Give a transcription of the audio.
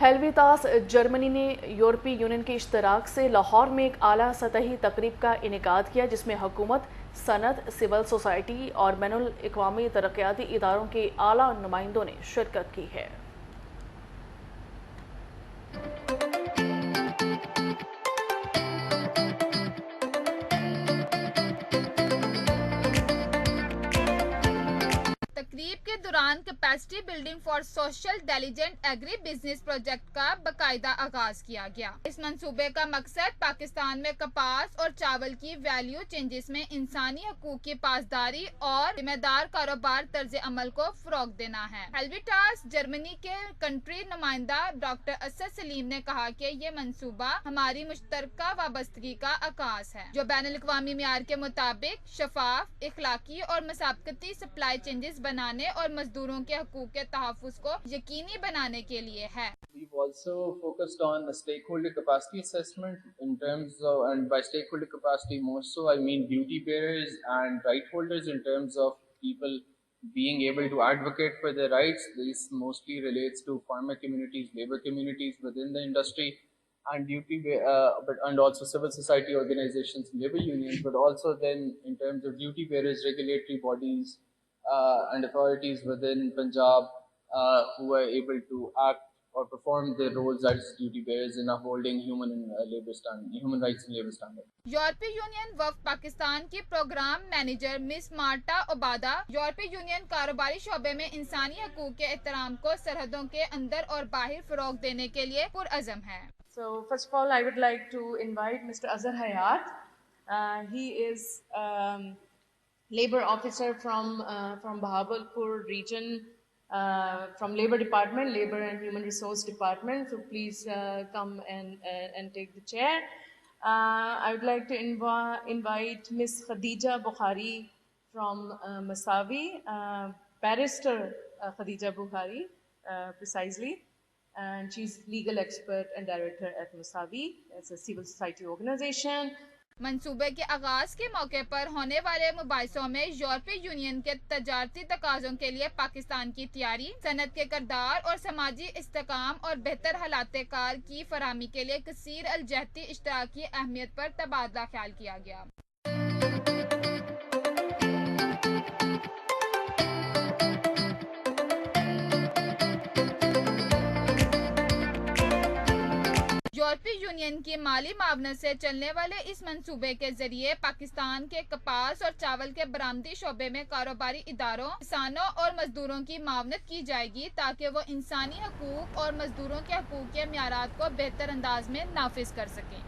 ہیلویتاس جرمنی نے یورپی یونین کے اشتراک سے لاہور میں ایک اعلیٰ سطحی تقریب کا انعقاد کیا جس میں حکومت، صنعت، سول سوسائٹی اور بین الاقوامی ترقیاتی اداروں کے اعلیٰ نمائندوں نے شرکت کی ہے۔ تقریب کے دوران capacity building for social diligent agri business project کا باقاعدہ آغاز کیا گیا۔ اس منصوبے کا مقصد پاکستان میں کپاس اور چاول کی ویلیو چینجز میں انسانی حقوق کی پاسداری اور ذمہ دار کاروبار طرز عمل کو فروغ دینا ہے۔ ہیلویتاس جرمنی کے کنٹری نمائندہ ڈاکٹر اسد سلیم نے کہا کہ یہ منصوبہ ہماری مشترکہ وابستگی کا عکاس ہے جو بین الاقوامی معیار کے مطابق شفاف، اخلاقی اور مسابقتی سپلائی چینجز بنانے اور مزدوروں کے حقوق کے تحفظ کو یقینی بنانے کے لیے ہے۔ We've also focused on the stakeholder capacity assessment in terms of, and by stakeholder capacity more so I mean duty bearers and right holders in terms of people being able to advocate for their rights. This mostly relates to farmer communities, labor communities within the industry, and and also civil society organizations, labor unions, but also then in terms of duty bearers, regulatory bodies and authorities within Punjab who are able to act or perform their roles as duty bearers in upholding human rights and labor standards. یورپی union وفد پاکستان کی program manager مس Marta اوبادا یورپی union کاروباری شعبے میں انسانی حقوق کے احترام کو سرحدوں کے اندر اور باہر فروغ دینے کے لیے پرعزم ہے۔ So first of all, I would like to invite Mr. Azhar Hayat. He is labor officer from Bahawalpur region, from Labor Department, Labor and Human Resource Department. So please come and take the chair. I would like to invite Miss Khadija Bukhari from Masawi, barrister Khadija Bukhari, precisely. And she's legal expert and director at Masawi. It's a civil society organization. منصوبے کے آغاز کے موقع پر ہونے والے مباحثوں میں یورپی union کے تجارتی تقاضوں کے لیے پاکستان کی تیاری، صنعت کے کردار اور سماجی استحکام اور بہتر حالات کار کی فراہمی کے لیے کثیر الجہتی اشتراک کی اہمیت پر تبادلہ خیال کیا گیا۔ یورپی یونین کی مالی معاونت سے چلنے والے اس منصوبے کے ذریعے پاکستان کے کپاس اور چاول کے برآمدی شعبے میں کاروباری اداروں، کسانوں اور مزدوروں کی معاونت کی جائے گی تاکہ وہ انسانی حقوق اور مزدوروں کے حقوق کے معیارات کو بہتر انداز میں نافذ کر سکیں۔